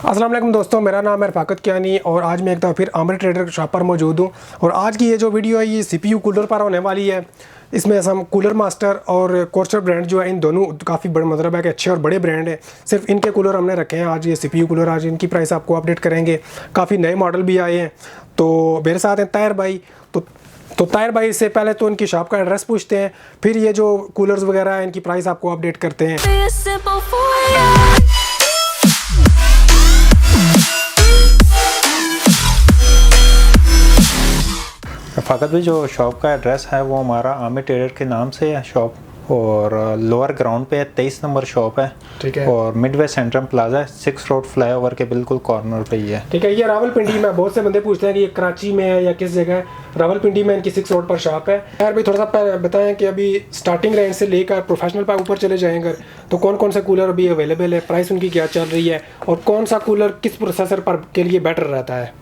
अस्सलाम वालेकुम दोस्तों, मेरा नाम है रफ़ाकत कियानी और आज मैं एक दफ़ा फिर आमिर ट्रेडर शॉप पर मौजूद हूँ। और आज की ये जो वीडियो है ये CPU कूलर पर होने वाली है। इसमें हम कूलर मास्टर और कोर्सर ब्रांड जो है, इन दोनों काफ़ी बड़े मतलब है कि अच्छे और बड़े ब्रांड हैं। सिर्फ इनके कूलर हमने रखे हैं आज। ये CPU कूलर आज इनकी प्राइस आपको अपडेट करेंगे। काफ़ी नए मॉडल भी आए हैं। तो मेरे साथ हैं ताहिर भाई। तो ताहिर भाई से पहले तो इनकी शॉप का एड्रेस पूछते हैं, फिर ये जो कूलर्स वगैरह हैं इनकी प्राइस आपको अपडेट करते हैं। रफ़ाकत भाई, जो शॉप का एड्रेस है वो हमारा आमिर ट्रेडर के नाम से है शॉप, और लोअर ग्राउंड पे है, 23 नंबर शॉप है। ठीक है। और मिडवे सेंट्रम प्लाजा है, 6 रोड फ्लाईओवर के बिल्कुल कॉर्नर पे ही है। ठीक है। ये रावलपिंडी में, बहुत से बंदे पूछते हैं कि ये कराची में है या किस जगह है। रावलपिंडी में इनकी 6 रोड पर शॉप है। यार भाई थोड़ा सा बताएं कि अभी स्टार्टिंग रेंज से लेकर प्रोफेशनल पर ऊपर चले जाएंगे तो कौन कौन सा कूलर अभी अवेलेबल है, प्राइस उनकी क्या चल रही है और कौन सा कूलर किस प्रोसेसर पर के लिए बेटर रहता है।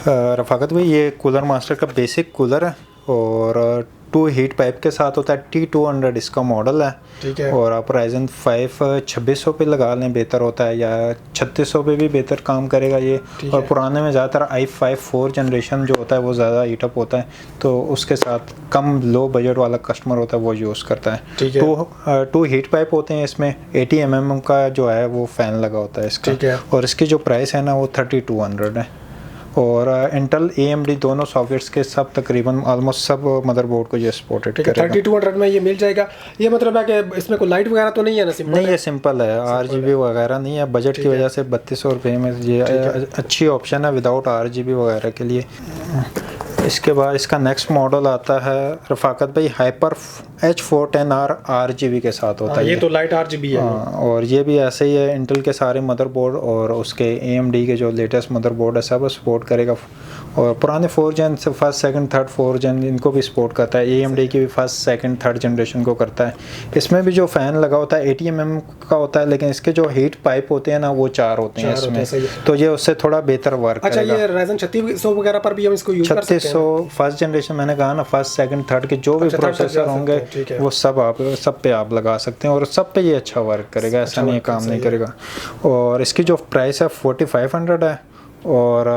रफ़ाकत भाई, ये कूलर मास्टर का बेसिक कूलर है और 2 हीट पाइप के साथ होता है। T200 इसका मॉडल है। ठीक है। और आप Ryzen 5 2600 पे लगा लें, बेहतर होता है, या 3600 पे भी बेहतर काम करेगा ये। और पुराने में ज़्यादातर i5 4 जनरेशन जो होता है वो ज़्यादा हीटअप होता है, तो उसके साथ कम लो बजट वाला कस्टमर होता है वो यूज़ करता है। ठीक है। 2 हीट पाइप होते हैं इसमें। 80 mm का जो है वो फ़ैन लगा होता है इसका। ठीक है। और इसकी जो प्राइस है ना वो 3200 है। और इंटेल AMD दोनों सॉकेट्स के सब तकरीबन ऑलमोस्ट सब मदरबोर्ड को ये सपोर्टेड करेगा। 3200 में ये मिल जाएगा। ये मतलब है कि इसमें कोई लाइट वगैरह तो नहीं है ना? सिंपल नहीं, ये सिंपल है, RGB वगैरह नहीं है। बजट की वजह से 3200 रुपये में ये अच्छी ऑप्शन है विदाउट RGB वगैरह के लिए। इसके बाद इसका नेक्स्ट मॉडल आता है रफ़ाकत भाई, हाइपर H410R RGB के साथ होता है। ये तो लाइट RGB है। और ये भी ऐसे ही है। इंटेल के सारे मदरबोर्ड और उसके AMD के जो लेटेस्ट मदरबोर्ड है सब सपोर्ट करेगा। और पुराने 4 जन से 1st 2nd 3rd 4 जन इनको भी सपोर्ट करता है। AMD की भी 1st 2nd 3rd जनरेशन को करता है। इसमें भी जो फ़ैन लगा होता है 80 mm का होता है, लेकिन इसके जो हीट पाइप होते हैं ना वो 4 होते हैं इसमें, तो ये उससे थोड़ा बेहतर वर्क करेगा। अच्छा, ये Ryzen 3600 वगैरह पर भी हम इसको यूज़ कर सकते हैं? 3600 फर्स्ट जनरेशन मैंने कहा ना, 1st 2nd 3rd के जो भी प्रोसेसर होंगे वो सब पे आप लगा सकते हैं और सब पे ये अच्छा वर्क करेगा। ऐसा नहीं काम नहीं करेगा। और इसकी जो प्राइस है 4500 है। और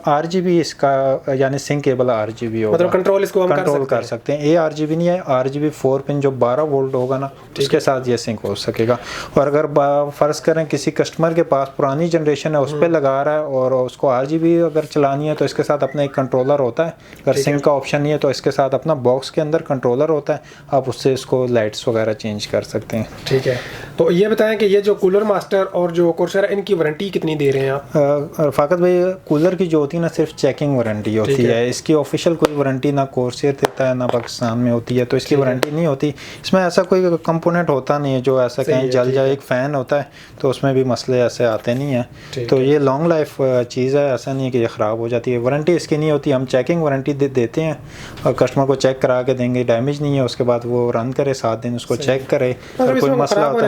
RGB इसका यानी सिंकेबल RGB होगा, मतलब कंट्रोल इसको हम कंट्रोल कर सकते हैं। RGB नहीं है, RGB 4 पिन जो 12 वोल्ट होगा ना उसके साथ ये सिंक हो सकेगा। और अगर फ़र्ज़ करें किसी कस्टमर के पास पुरानी जनरेशन है उस पर लगा रहा है और उसको RGB अगर चलानी है तो इसके साथ अपना एक कंट्रोलर होता है। अगर सिंक का ऑप्शन नहीं है तो इसके साथ अपना बॉक्स के अंदर कंट्रोलर होता है, आप उससे इसको लाइट्स वगैरह चेंज कर सकते हैं। ठीक है। तो ये बताएं कि ये जो कूलर मास्टर और जो कोर्सर है इनकी वारंटी कितनी दे रहे हैं आप? रफ़ाकत भाई, कूलर की जो होती है ना सिर्फ चेकिंग वारंटी होती है। इसकी ऑफिशियल कोई वारंटी ना कोर्सेर देता है ना पाकिस्तान में होती है, तो इसकी वारंटी नहीं होती। इसमें ऐसा कोई कंपोनेंट होता नहीं है जो ऐसा कहीं जल जाए। एक फ़ैन होता है तो उसमें भी मसले ऐसे आते नहीं हैं। तो ये लॉन्ग लाइफ चीज़ है, ऐसा नहीं है कि ये ख़राब हो जाती है। वारंटी इसकी नहीं होती। हम चेकिंग वारंटी देते हैं और कस्टमर को चेक करा के देंगे, डैमेज नहीं है, उसके बाद वो रन करे 7 दिन उसको चेक करे। अगर कोई मसला होता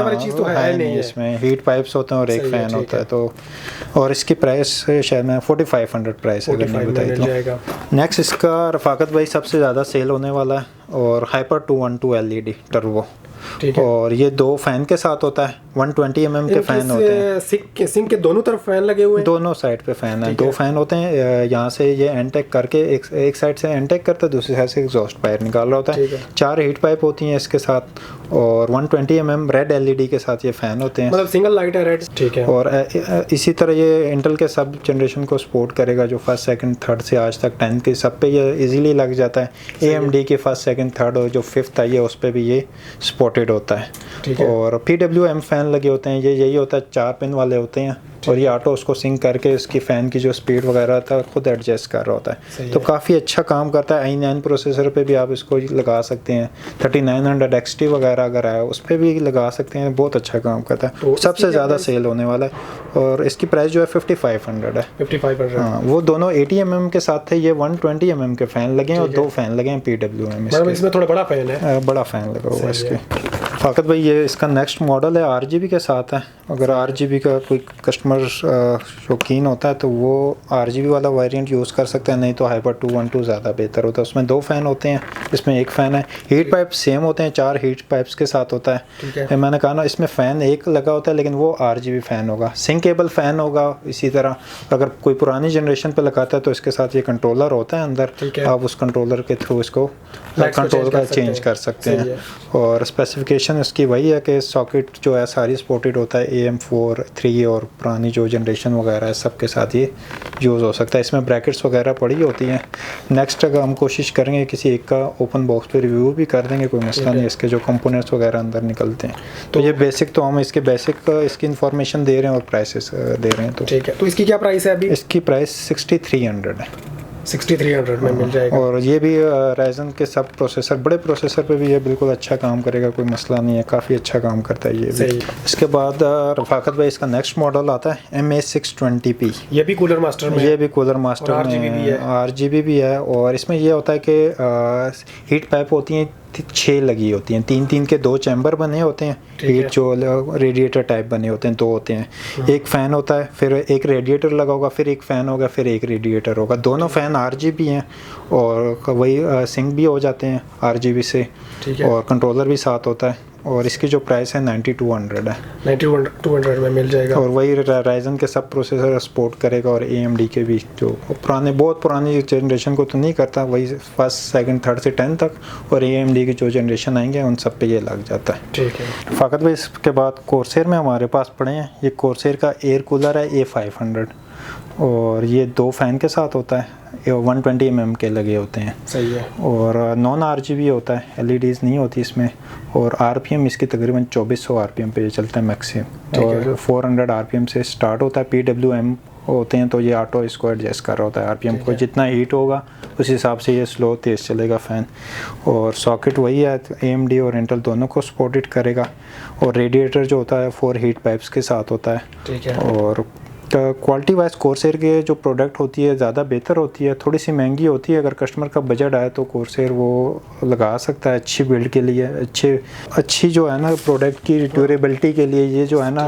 है नहीं, इसमें हीट पाइप्स होते हैं और एक फ़ैन होता है। तो और इसकी प्राइस शायद मैं 4500 प्राइस अगर नहीं बताई तो। नेक्स्ट इसका रफ़ाकत भाई सबसे ज़्यादा सेल होने वाला है और हाइपर 212 LED टर्बो। और ये 2 फ़ैन के साथ होता है। 120 mm के फ़ैन होते हैं। सिंक के दोनों तरफ फ़ैन लगे हुए हैं, दोनों साइड पे फ़ैन है। 2 फ़ैन होते हैं। यहाँ से ये एंटेक करके एक साइड से एंटेक करता है, दूसरी साइड से एग्जॉस्ट पाइप निकाल रहा होता है। 4 हीट पाइप होती हैं इसके साथ और 120 mm रेड LED के साथ ये फ़ैन होते हैं, मतलब सिंगल लाइट है रेड। ठीक है। और इसी तरह ये इंटेल के सब जनरेशन को सपोर्ट करेगा, जो 1st 2nd 3rd से आज तक 10th के सब पे ये इजीली लग जाता है। AMD के 1st 2nd 3rd और जो 5th है ये उस पर भी ये सपोर्टेड होता है। और PWM फ़ैन लगे होते हैं। ये यही होता है, 4 पिन वाले होते हैं और ये ऑटो उसको सिंक करके इसकी फ़ैन की जो स्पीड वगैरह था खुद एडजस्ट कर रहा होता है। तो काफ़ी अच्छा काम करता है। i9 प्रोसेसर पे भी आप इसको लगा सकते हैं। 3900 XT वगैरह अगर आया उस पर भी लगा सकते हैं। बहुत अच्छा काम करता है। तो सबसे ज़्यादा सेल होने वाला है। और इसकी प्राइस जो है 5500 है। 5500। हाँ, वो दोनों 80 mm के साथ थे। ये 120 mm के फ़ैन लगे हैं और 2 फ़ैन लगे हैं PWM। इसमें थोड़ा बड़ा फ़ैन है, बड़ा फ़ैन लगा हुआ है इसके। फाकत भाई ये इसका नेक्स्ट मॉडल है, RGB के साथ है। अगर RGB का कोई कस्टमर शौकीन होता है तो वो RGB वाला वेरिएंट यूज़ कर सकता है, नहीं तो हाइपर 212 ज़्यादा बेहतर होता है। उसमें 2 फ़ैन होते हैं, इसमें 1 फ़ैन है। हीट पाइप सेम होते हैं, 4 हीट पाइप्स के साथ होता है। मैंने कहा ना इसमें फ़ैन एक लगा होता है, लेकिन वो RGB फ़ैन होगा, सिंकेबल फ़ैन होगा। इसी तरह अगर कोई पुरानी जनरेशन पे लगाता है तो इसके साथ ये कंट्रोलर होता है अंदर, आप उस कंट्रोलर के थ्रू इसको कंट्रोल का चेंज कर सकते हैं। और स्पेसिफिकेशन इसकी वही है कि सॉकेट जो है सारी सपोर्टेड होता है, AM4, 3 और पुरानी जो जनरेशन वगैरह है सब के साथ ये यूज़ हो सकता है। इसमें ब्रैकेट्स वगैरह पड़ी होती हैं। नेक्स्ट अगर हम कोशिश करेंगे किसी एक का ओपन बॉक्स पे रिव्यू भी कर देंगे, कोई मसला नहीं। इसके जो कंपोनेंट्स वगैरह अंदर निकलते हैं तो ये बेसिक तो हम इसके बेसिक इसकी इन्फॉर्मेशन दे रहे हैं और प्राइसेस दे रहे हैं। तो ठीक है, तो इसकी क्या प्राइस है अभी? इसकी प्राइस 6300 है। 6300 में मिल जाएगा। और ये भी राइजन के सब प्रोसेसर, बड़े प्रोसेसर पे भी ये बिल्कुल अच्छा काम करेगा, कोई मसला नहीं है, काफ़ी अच्छा काम करता है ये भी। इसके बाद रफाकत भाई इसका नेक्स्ट मॉडल आता है MA620P। ये भी कूलर मास्टर में, ये भी कूलर मास्टर में RGB भी है। और इसमें ये होता है कि हीट पाइप होती हैं 6 लगी होती हैं, 3 के 2 चैम्बर बने होते हैं, हीट जो रेडिएटर टाइप बने होते हैं 2 होते हैं। एक फ़ैन होता है, फिर एक रेडिएटर लगा होगा, फिर एक फ़ैन होगा, फिर एक रेडिएटर होगा। दोनों फ़ैन RGB हैं और वही सिंक भी हो जाते हैं RGB से, और कंट्रोलर भी साथ होता है। और इसकी जो प्राइस है 9200 है। 9200 में मिल जाएगा। और वही राइजन के सब प्रोसेसर सपोर्ट करेगा और AMD के भी, जो पुराने बहुत पुरानी जनरेशन को तो नहीं करता, वही फर्स्ट सेकंड थर्ड से 10 तक, और AMD की जो जनरेशन आएंगे उन सब पे ये लग जाता है। ठीक है। फ़ाकत भाई इसके बाद कोर्सेर में हमारे पास पड़े हैं, ये कोर्सेर का एयर कूलर है A500, और ये 2 फ़ैन के साथ होता है, 120 mm के लगे होते हैं। सही है। और नॉन RGB होता है, LEDs नहीं होती इसमें। और RPM इसकी तकरीबन 2400 RPM पे चलता है मैक्सिमम, और 400 RPM से स्टार्ट होता है। PWM होते हैं तो ये ऑटो इसको एडजस्ट कर रहा होता है RPM को, जितना हीट होगा उस हिसाब से ये स्लो तेज़ चलेगा फ़ैन। और सॉकेट वही है, AMD और इंटेल दोनों को सपोर्टेड करेगा। और रेडिएटर जो होता है 4 हीट पाइप्स के साथ होता है। ठीक है। और क्वालिटी वाइज कोर्सेर के जो प्रोडक्ट होती है ज़्यादा बेहतर होती है, थोड़ी सी महंगी होती है। अगर कस्टमर का बजट आए तो कोर्सेर वो लगा सकता है अच्छी बिल्ड के लिए, अच्छी जो है ना प्रोडक्ट की ड्यूरेबिलिटी के लिए, ये जो है ना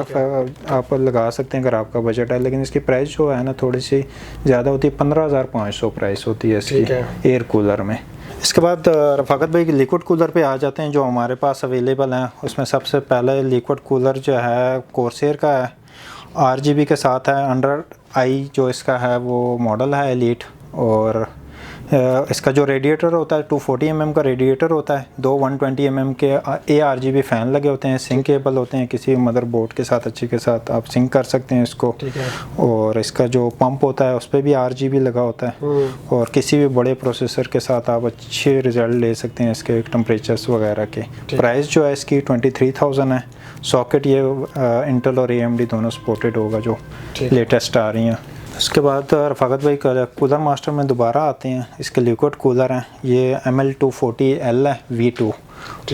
आप लगा सकते हैं अगर आपका बजट है। लेकिन इसकी प्राइस जो है ना थोड़ी सी ज़्यादा होती है, 15,500 प्राइस होती है इसकी एयर कूलर में। इसके बाद रफाकत भाई लिक्विड कूलर पे आ जाते हैं जो हमारे पास अवेलेबल हैं। उसमें सबसे पहले लिक्विड कूलर जो है कोर्सेर का है, RGB के साथ है। अंडर आई जो इसका है वो मॉडल है एलीट। और इसका जो रेडिएटर होता है 240 mm का रेडिएटर होता है, 2 120 mm के ARGB फ़ैन लगे होते हैं, सिंक केबल होते हैं, किसी मदरबोर्ड के साथ अच्छे के साथ आप सिंक कर सकते हैं इसको। और इसका जो पंप होता है उस पर भी RGB लगा होता है। और किसी भी बड़े प्रोसेसर के साथ आप अच्छे रिज़ल्ट ले सकते हैं इसके टेम्परेचर्स वगैरह के। प्राइस जो है इसकी 23,000 है। सॉकेट ये इंटेल और AMD दोनों सपोर्टेड होगा जो लेटेस्ट आ रही हैं। उसके बाद रफाकत भाई कूलर मास्टर में दोबारा आते हैं। इसके लिक्विड कूलर हैं, ये ML240L है V2,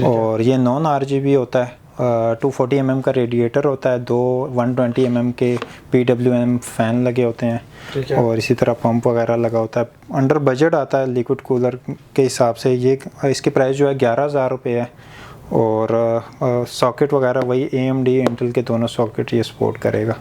और ये नॉन RGB होता है। 240 mm का रेडिएटर होता है, 2 120 mm के PWM फ़ैन लगे होते हैं, और इसी तरह पंप वगैरह लगा होता है। अंडर बजट आता है लिक्विड कूलर के हिसाब से। ये इसकी प्राइस जो है 11,000 रुपये है। और सॉकेट वगैरह वही AMD इंटेल के दोनों सॉकेट ये सपोर्ट करेगा।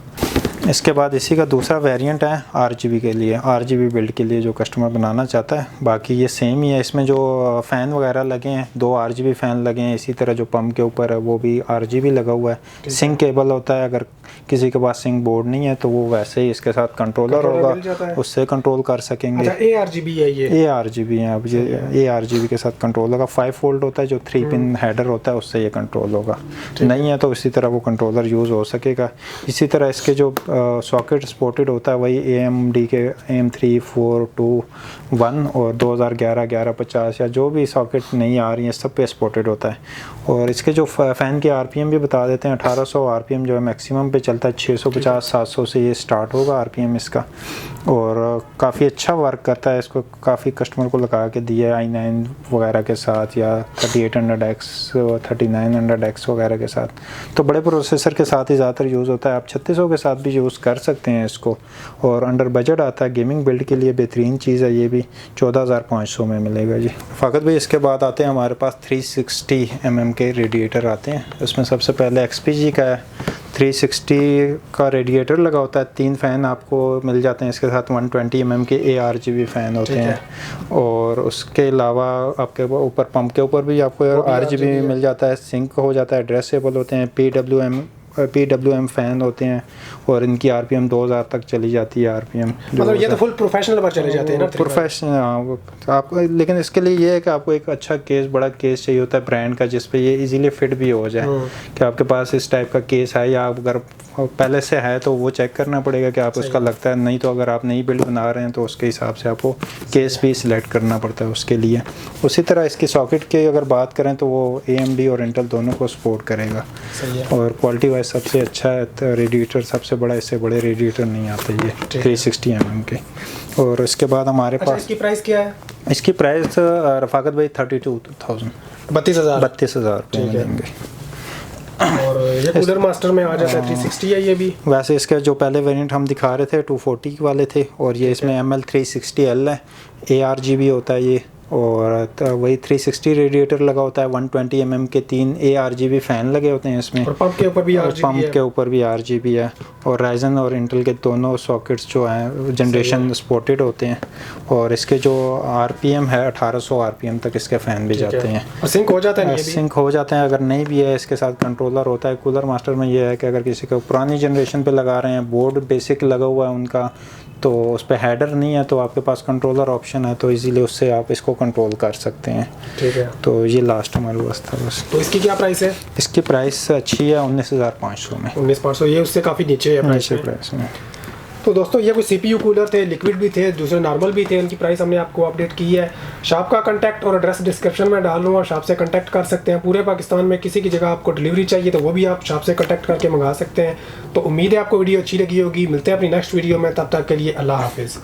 इसके बाद इसी का दूसरा वेरिएंट है RGB के लिए, RGB बिल्ड के लिए जो कस्टमर बनाना चाहता है। बाकी ये सेम ही है, इसमें जो फ़ैन वगैरह लगे हैं 2 RGB फ़ैन लगे हैं। इसी तरह जो पंप के ऊपर है वो भी RGB लगा हुआ है। सिंक केबल होता है, अगर किसी के पास सिंक बोर्ड नहीं है तो वो वैसे ही इसके साथ कंट्रोलर होगा, उससे कंट्रोल कर सकेंगे। अच्छा, ARGB है ये? ARGB है। अब ये ARGB के साथ कंट्रोल होगा। 5 वोल्ट होता है जो 3 पिन हेडर होता है, उससे ये कंट्रोल होगा। नहीं है तो इसी तरह वो कंट्रोलर यूज़ हो सकेगा। इसी तरह इसके जो सॉकेट सपोर्टेड होता है वही AMD के AM342 और 2011 1150 या जो भी सॉकेट नहीं आ रही है सब पे सपोर्टेड होता है। और इसके जो फ़ैन के RPM भी बता देते हैं, 1800 RPM जो है मैक्सिमम पे चलता है 650-700 से ये स्टार्ट होगा आरपीएम इसका, और काफ़ी अच्छा वर्क करता है। इसको काफ़ी कस्टमर को लगा के दिया है i9 वगैरह के साथ या 3800X 3900X वगैरह के साथ, तो बड़े प्रोसेसर के साथ ही ज़्यादातर यूज़ होता है। आप 3600 के साथ भी यूज़ कर सकते हैं इसको, और अंडर बजट आता है। गेमिंग बिल्ड के लिए बेहतरीन चीज़ है, ये भी 14500 में मिलेगा जी। फ़ाकत भाई इसके बाद आते हैं हमारे पास 360 mm के रेडिएटर आते हैं। उसमें सबसे पहले XPG का है, 360 का रेडिएटर लगा होता है। 3 फ़ैन आपको मिल जाते हैं इसके साथ, 120 mm के ARGB फ़ैन होते हैं, और उसके अलावा आपके ऊपर पंप के ऊपर भी आपको RGB मिल जाता है। सिंक हो जाता है, एड्रेसेबल होते हैं। PWM फ़ैन होते हैं, और इनकी RPM 2000 तक चली जाती है। RPM मतलब ये तो फुल प्रोफेशनल पर चले जाते हैं ना, प्रोफेशनल आपको। लेकिन इसके लिए ये है कि आपको एक अच्छा केस, बड़ा केस चाहिए होता है ब्रांड का, जिस पे ये इजीली फिट भी हो जाए। कि आपके पास इस टाइप का केस है, या अगर पहले से है तो वो चेक करना पड़ेगा कि आप उसका लगता है। नहीं तो अगर आप नई बिल्ड बना रहे हैं तो उसके हिसाब से आपको केस भी सिलेक्ट करना पड़ता है उसके लिए। उसी तरह इसकी सॉकेट की अगर बात करें तो वो AMD और इंटेल दोनों को सपोर्ट करेगा, और क्वालिटी वाइज सबसे अच्छा है रेडिएटर, सबसे बड़ा। इससे बड़े रेडिएटर नहीं आते ये 360 mm के। और इसके बाद हमारे पास इसकी प्राइस क्या है? इसकी प्राइस रफाकत भाई 32,000 32,000 मिलेंगे। और ये कूलर मास्टर में आ जाता है 360 है ये भी। वैसे इसके जो पहले वेरिएंट हम दिखा रहे थे 240 वाले थे, और ये इसमें ML360L है, ARGB होता है ये, और वही 360 रेडिएटर लगा होता है। 120 mm के 3 ARGB फ़ैन लगे होते हैं इसमें, और पंप के ऊपर भी RGB है। और राइजन और इंटेल के दोनों सॉकेट्स जो हैं जनरेशन सपोर्टेड होते हैं, और इसके जो RPM है 1800 RPM तक इसके फ़ैन भी जाते हैं। और सिंक हो जाता है? सिंक हो जाते हैं। अगर नहीं भी है इसके साथ कंट्रोलर होता है। कूलर मास्टर में ये है कि अगर किसी को पुरानी जनरेशन पे लगा रहे हैं, बोर्ड बेसिक लगा हुआ है उनका, तो उस पर हेडर नहीं है, तो आपके पास कंट्रोलर ऑप्शन है, तो इजीली उससे आप इसको कंट्रोल कर सकते हैं। ठीक है। तो ये लास्ट हमारे पास था बस। तो इसकी क्या प्राइस है? इसकी प्राइस अच्छी है 19,500 में। 19,500, ये उससे काफ़ी नीचे है प्राइस में। तो दोस्तों ये कुछ CPU कूलर थे, लिक्विड भी थे, दूसरे नॉर्मल भी थे, उनकी प्राइस हमने आपको अपडेट की है। शॉप का कांटेक्ट और एड्रेस डिस्क्रिप्शन में डाल दूँगा, शॉप से कांटेक्ट कर सकते हैं। पूरे पाकिस्तान में किसी की जगह आपको डिलीवरी चाहिए तो वो भी आप शॉप से कांटेक्ट करके मंगा सकते हैं। तो उम्मीद है आपको वीडियो अच्छी लगी होगी। मिलते हैं अपनी नेक्स्ट वीडियो में, तब तक के लिए अल्लाह हाफिज़।